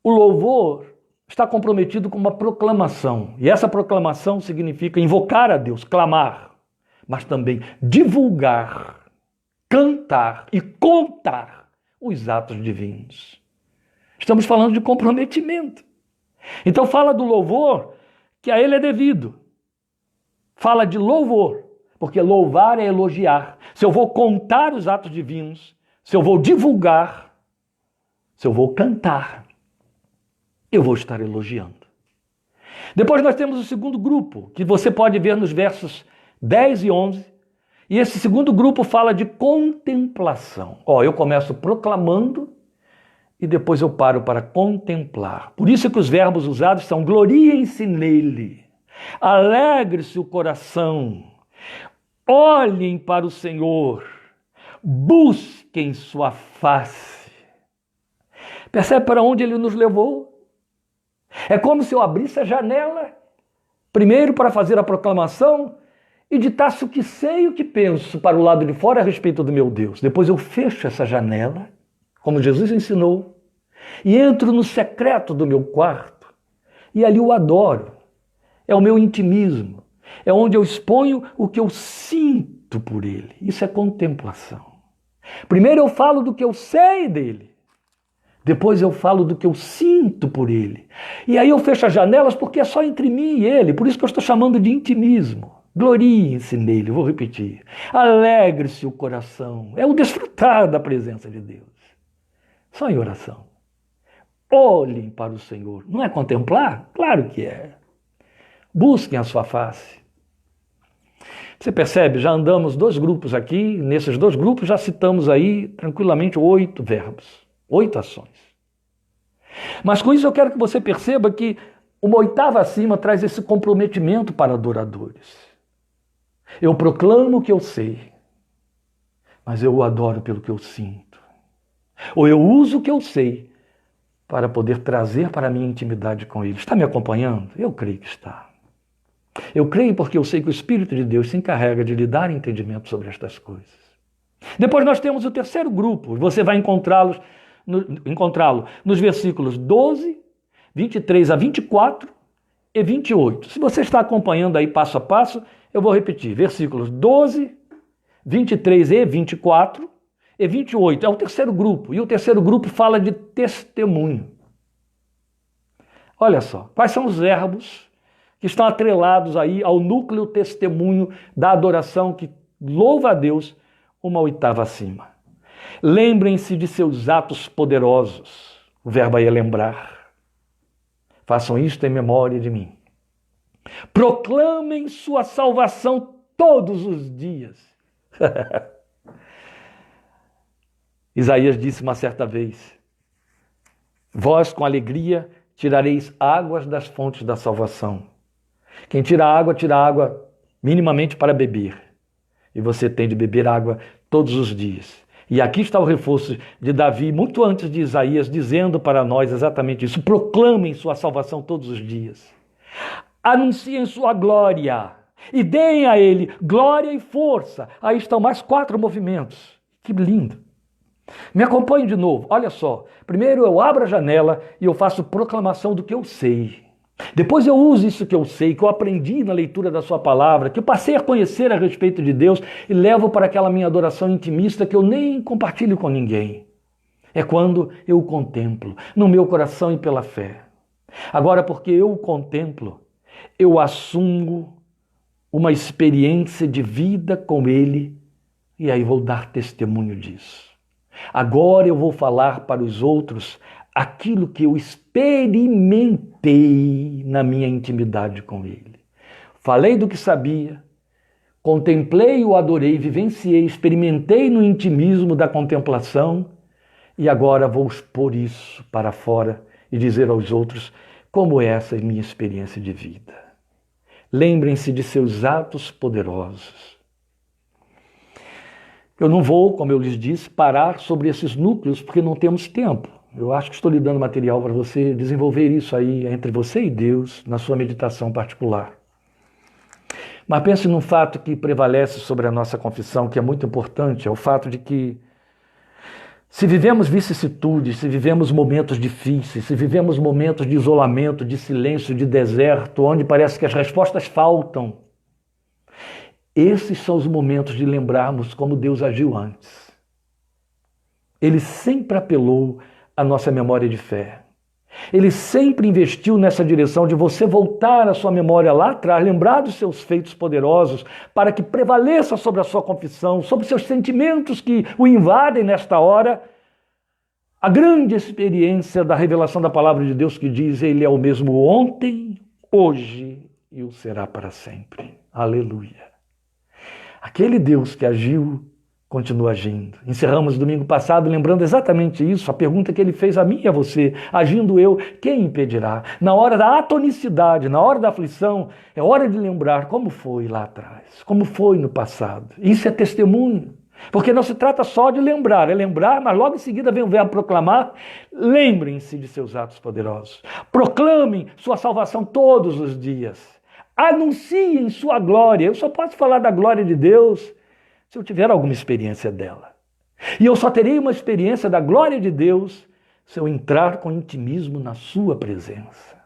o louvor está comprometido com uma proclamação. E essa proclamação significa invocar a Deus, clamar, mas também divulgar, cantar e contar os atos divinos. Estamos falando de comprometimento. Então fala do louvor que a ele é devido. Fala de louvor, porque louvar é elogiar. Se eu vou contar os atos divinos, se eu vou divulgar, se eu vou cantar, eu vou estar elogiando. Depois nós temos o segundo grupo, que você pode ver nos versos 10 e 11. E esse segundo grupo fala de contemplação. Eu começo proclamando e depois eu paro para contemplar. Por isso que os verbos usados são gloriem-se nele, alegre-se o coração, olhem para o Senhor, busquem sua face. Percebe para onde ele nos levou? É como se eu abrisse a janela, primeiro para fazer a proclamação, e ditasse o que sei e o que penso para o lado de fora a respeito do meu Deus. Depois eu fecho essa janela, como Jesus ensinou, e entro no secreto do meu quarto, e ali o adoro. É o meu intimismo, é onde eu exponho o que eu sinto por ele. Isso é contemplação. Primeiro eu falo do que eu sei dele, depois eu falo do que eu sinto por ele. E aí eu fecho as janelas porque é só entre mim e ele, por isso que eu estou chamando de intimismo. Gloriem-se nele, vou repetir. Alegre-se o coração. É o desfrutar da presença de Deus. Só em oração. Olhem para o Senhor. Não é contemplar? Claro que é. Busquem a sua face. Você percebe? Já andamos 2 grupos aqui. Nesses 2 grupos já citamos aí tranquilamente 8 verbos. 8 ações. Mas com isso eu quero que você perceba que uma oitava acima traz esse comprometimento para adoradores. Eu proclamo o que eu sei, mas eu o adoro pelo que eu sinto. Ou eu uso o que eu sei para poder trazer para a minha intimidade com ele. Está me acompanhando? Eu creio que está. Eu creio porque eu sei que o Espírito de Deus se encarrega de lhe dar entendimento sobre estas coisas. Depois nós temos o terceiro grupo. Você vai encontrá-lo nos versículos 12, 23 a 24 e 28. Se você está acompanhando aí passo a passo, eu vou repetir. Versículos 12, 23 e 24. e 28, é o terceiro grupo, e o terceiro grupo fala de testemunho. Olha só, quais são os verbos que estão atrelados aí ao núcleo testemunho da adoração que louva a Deus uma oitava acima. Lembrem-se de seus atos poderosos. O verbo aí é lembrar. Façam isto em memória de mim. Proclamem sua salvação todos os dias. Isaías disse uma certa vez: vós com alegria tirareis águas das fontes da salvação. Quem tira água minimamente para beber. E você tem de beber água todos os dias. E aqui está o reforço de Davi, muito antes de Isaías, dizendo para nós exatamente isso. Proclamem sua salvação todos os dias. Anunciem sua glória e deem a ele glória e força. Aí estão mais 4 movimentos. Que lindo. Me acompanhe de novo. Olha só. Primeiro eu abro a janela e eu faço proclamação do que eu sei. Depois eu uso isso que eu sei, que eu aprendi na leitura da sua palavra, que eu passei a conhecer a respeito de Deus e levo para aquela minha adoração intimista que eu nem compartilho com ninguém. É quando eu o contemplo, no meu coração e pela fé. Agora, porque eu o contemplo, eu assumo uma experiência de vida com Ele e aí vou dar testemunho disso. Agora eu vou falar para os outros aquilo que eu experimentei na minha intimidade com Ele. Falei do que sabia, contemplei, o adorei, vivenciei, experimentei no intimismo da contemplação e agora vou expor isso para fora e dizer aos outros como essa é a minha experiência de vida. Lembrem-se de seus atos poderosos. Eu não vou, como eu lhes disse, parar sobre esses núcleos porque não temos tempo. Eu acho que estou lhe dando material para você desenvolver isso aí entre você e Deus na sua meditação particular. Mas pense num fato que prevalece sobre a nossa confissão, que é muito importante, é o fato de que se vivemos vicissitudes, se vivemos momentos difíceis, se vivemos momentos de isolamento, de silêncio, de deserto, onde parece que as respostas faltam, esses são os momentos de lembrarmos como Deus agiu antes. Ele sempre apelou à nossa memória de fé. Ele sempre investiu nessa direção de você voltar a sua memória lá atrás, lembrar dos seus feitos poderosos, para que prevaleça sobre a sua confissão, sobre os seus sentimentos que o invadem nesta hora, a grande experiência da revelação da palavra de Deus que diz: Ele é o mesmo ontem, hoje e o será para sempre. Aleluia. Aquele Deus que agiu continua agindo. Encerramos domingo passado lembrando exatamente isso, a pergunta que ele fez a mim e a você: agindo eu, quem impedirá? Na hora da atonicidade, na hora da aflição, é hora de lembrar como foi lá atrás, como foi no passado. Isso é testemunho, porque não se trata só de lembrar, é lembrar, mas logo em seguida vem o verbo proclamar. Lembrem-se de seus atos poderosos, proclamem sua salvação todos os dias, anunciem sua glória. Eu só posso falar da glória de Deus se eu tiver alguma experiência dela. E eu só terei uma experiência da glória de Deus se eu entrar com intimismo na sua presença.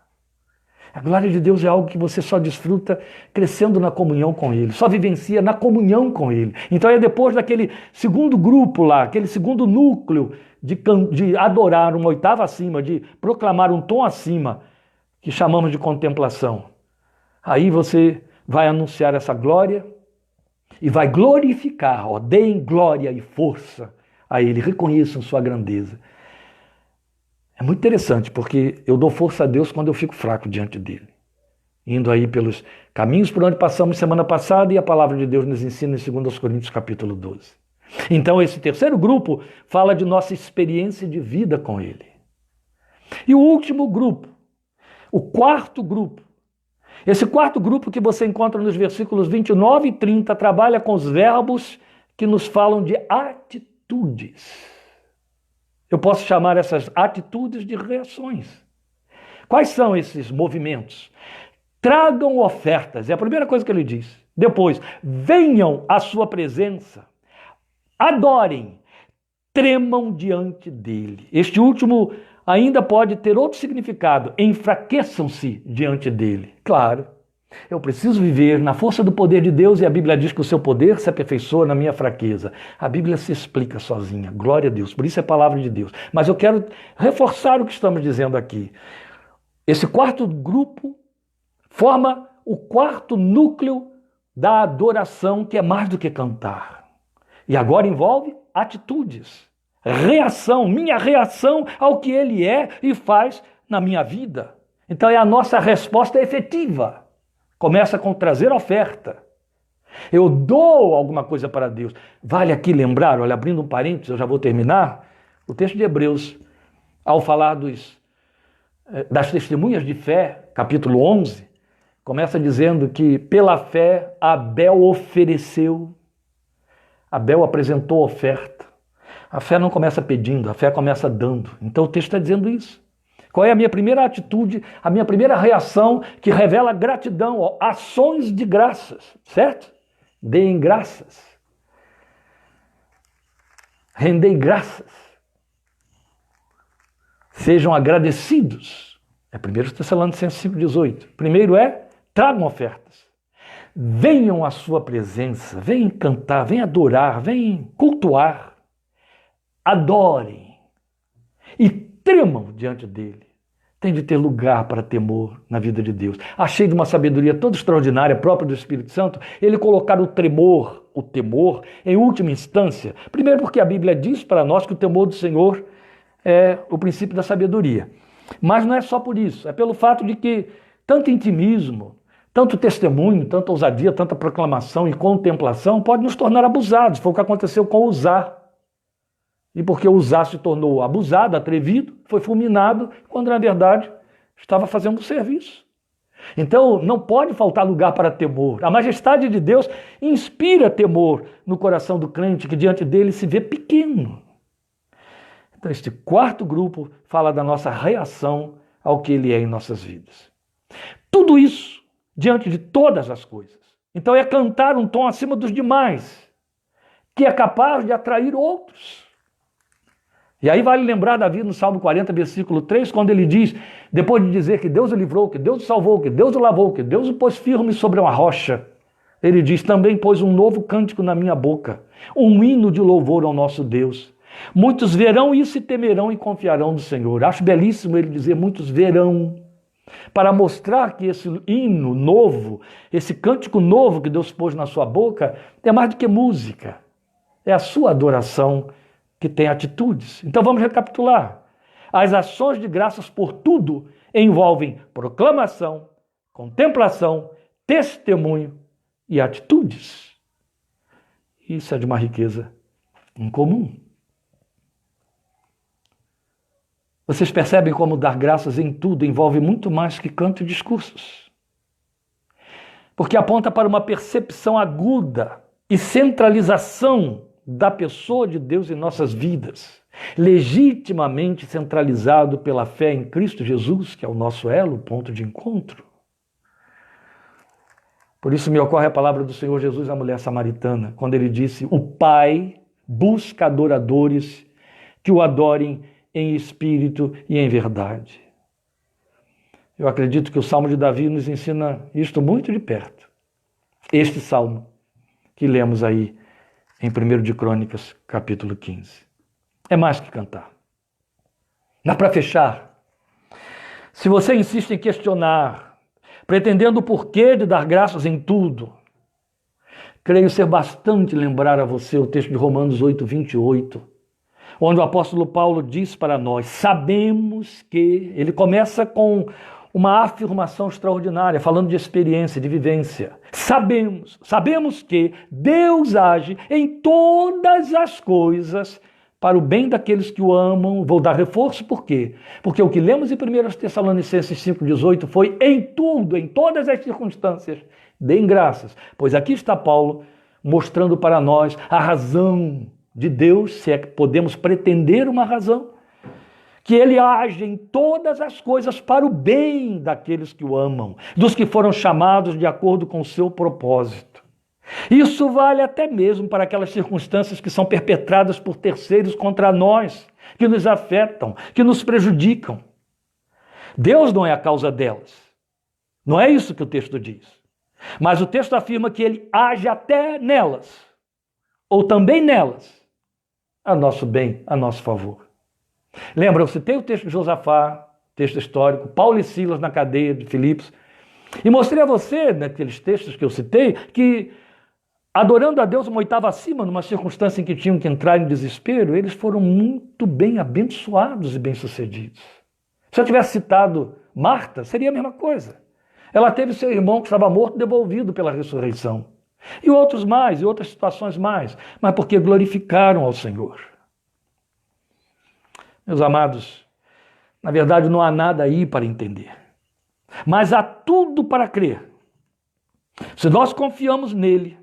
A glória de Deus é algo que você só desfruta crescendo na comunhão com Ele, só vivencia na comunhão com Ele. Então é depois daquele segundo grupo lá, aquele segundo núcleo de adorar uma oitava acima, de proclamar um tom acima, que chamamos de contemplação. Aí você vai anunciar essa glória e vai glorificar, deem glória e força a Ele, reconheçam sua grandeza. É muito interessante, porque eu dou força a Deus quando eu fico fraco diante dEle. Indo aí pelos caminhos por onde passamos semana passada, e a palavra de Deus nos ensina em 2 Coríntios capítulo 12. Então esse terceiro grupo fala de nossa experiência de vida com Ele. E o último grupo, o quarto grupo, esse quarto grupo que você encontra nos versículos 29 e 30 trabalha com os verbos que nos falam de atitudes. Eu posso chamar essas atitudes de reações. Quais são esses movimentos? Tragam ofertas, é a primeira coisa que ele diz. Depois, venham à sua presença, adorem, tremam diante dele. Este último ainda pode ter outro significado: enfraqueçam-se diante dele. Claro, Eu preciso viver na força do poder de Deus, e a Bíblia diz que o seu poder se aperfeiçoa na minha fraqueza. A Bíblia se explica sozinha, glória a Deus, por isso é a palavra de Deus. Mas eu quero reforçar o que estamos dizendo aqui. Esse quarto grupo forma o quarto núcleo da adoração, que é mais do que cantar. E agora envolve atitudes, reação, minha reação ao que Ele é e faz na minha vida. Então é a nossa resposta efetiva. Começa com trazer oferta. Eu dou alguma coisa para Deus. Vale aqui lembrar, olha, abrindo um parênteses, eu já vou terminar, o texto de Hebreus, ao falar das testemunhas de fé, capítulo 11, começa dizendo que pela fé Abel ofereceu, Abel apresentou oferta. A fé não começa pedindo, a fé começa dando. Então o texto está dizendo isso. Qual é a minha primeira atitude, a minha primeira reação que revela gratidão, ações de graças, certo? Deem graças. Rendei graças. Sejam agradecidos. É 1 Tessalonicenses 5,18. Primeiro tragam ofertas. Venham à sua presença, venham cantar, venham adorar, venham cultuar. Adorem e tremam diante dele. Tem de ter lugar para temor na vida de Deus. Achei de uma sabedoria toda extraordinária, própria do Espírito Santo, ele colocar o temor, em última instância. Primeiro porque a Bíblia diz para nós que o temor do Senhor é o princípio da sabedoria. Mas não é só por isso, é pelo fato de que tanto intimismo, tanto testemunho, tanta ousadia, tanta proclamação e contemplação pode nos tornar abusados. Foi o que aconteceu com Uzá. E porque Uzá se tornou abusado, atrevido, foi fulminado, quando na verdade estava fazendo o serviço. Então não pode faltar lugar para temor. A majestade de Deus inspira temor no coração do crente, que diante dele se vê pequeno. Então este quarto grupo fala da nossa reação ao que ele é em nossas vidas. Tudo isso diante de todas as coisas. Então é cantar um tom acima dos demais, que é capaz de atrair outros. E aí vale lembrar Davi no Salmo 40, versículo 3, quando ele diz, depois de dizer que Deus o livrou, que Deus o salvou, que Deus o lavou, que Deus o pôs firme sobre uma rocha, ele diz, também pôs um novo cântico na minha boca, um hino de louvor ao nosso Deus. Muitos verão isso e temerão e confiarão no Senhor. Acho belíssimo ele dizer, muitos verão, para mostrar que esse hino novo, esse cântico novo que Deus pôs na sua boca, é mais do que música, é a sua adoração que tem atitudes. Então vamos recapitular. As ações de graças por tudo envolvem proclamação, contemplação, testemunho e atitudes. Isso é de uma riqueza incomum. Vocês percebem como dar graças em tudo envolve muito mais que canto e discursos. Porque aponta para uma percepção aguda e centralização da pessoa de Deus em nossas vidas, legitimamente centralizado pela fé em Cristo Jesus, que é o nosso elo, ponto de encontro. Por isso me ocorre a palavra do Senhor Jesus à mulher samaritana, quando ele disse, o Pai busca adoradores que o adorem em espírito e em verdade. Eu acredito que o Salmo de Davi nos ensina isto muito de perto. Este Salmo que lemos aí em 1 de Crônicas, capítulo 15. É mais que cantar. Mas para fechar, se você insiste em questionar, pretendendo o porquê de dar graças em tudo, creio ser bastante lembrar a você o texto de Romanos 8, 28, onde o apóstolo Paulo diz para nós, sabemos que, ele começa com uma afirmação extraordinária, falando de experiência, de vivência. Sabemos que Deus age em todas as coisas para o bem daqueles que o amam. Vou dar reforço, por quê? Porque o que lemos em 1 Tessalonicenses 5,18 foi em tudo, em todas as circunstâncias, deem graças. Pois aqui está Paulo mostrando para nós a razão de Deus, se é que podemos pretender uma razão, que ele age em todas as coisas para o bem daqueles que o amam, dos que foram chamados de acordo com o seu propósito. Isso vale até mesmo para aquelas circunstâncias que são perpetradas por terceiros contra nós, que nos afetam, que nos prejudicam. Deus não é a causa delas. Não é isso que o texto diz. Mas o texto afirma que ele age até nelas, ou também nelas, a nosso bem, a nosso favor. Lembra, eu citei o texto de Josafá, texto histórico, Paulo e Silas na cadeia de Filipos, e mostrei a você, naqueles textos que eu citei, que adorando a Deus uma oitava acima, numa circunstância em que tinham que entrar em desespero, eles foram muito bem abençoados e bem-sucedidos. Se eu tivesse citado Marta, seria a mesma coisa. Ela teve seu irmão que estava morto devolvido pela ressurreição. E outros mais, e outras situações mais, mas porque glorificaram ao Senhor. Meus amados, na verdade não há nada aí para entender, mas há tudo para crer. Se nós confiamos nele,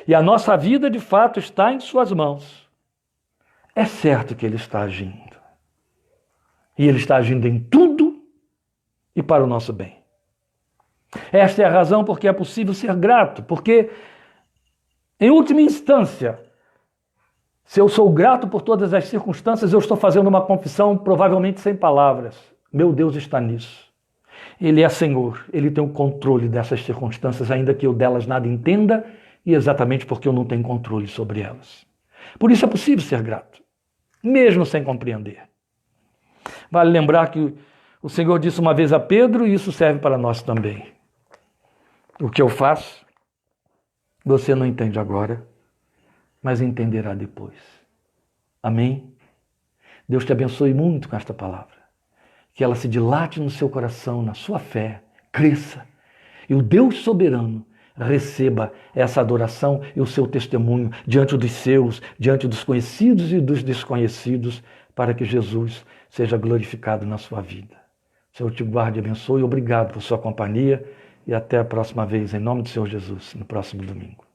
e a nossa vida de fato está em suas mãos, é certo que ele está agindo. E ele está agindo em tudo e para o nosso bem. Esta é a razão porque é possível ser grato, porque, em última instância, se eu sou grato por todas as circunstâncias, eu estou fazendo uma confissão provavelmente sem palavras. Meu Deus está nisso. Ele é Senhor, ele tem o controle dessas circunstâncias, ainda que eu delas nada entenda, e exatamente porque eu não tenho controle sobre elas. Por isso é possível ser grato, mesmo sem compreender. Vale lembrar que o Senhor disse uma vez a Pedro, e isso serve para nós também. O que eu faço, você não entende agora, mas entenderá depois. Amém? Deus te abençoe muito com esta palavra. Que ela se dilate no seu coração, na sua fé, cresça. E o Deus soberano receba essa adoração e o seu testemunho diante dos seus, diante dos conhecidos e dos desconhecidos, para que Jesus seja glorificado na sua vida. Senhor te guarde e abençoe. Obrigado por sua companhia e até a próxima vez, em nome do Senhor Jesus, no próximo domingo.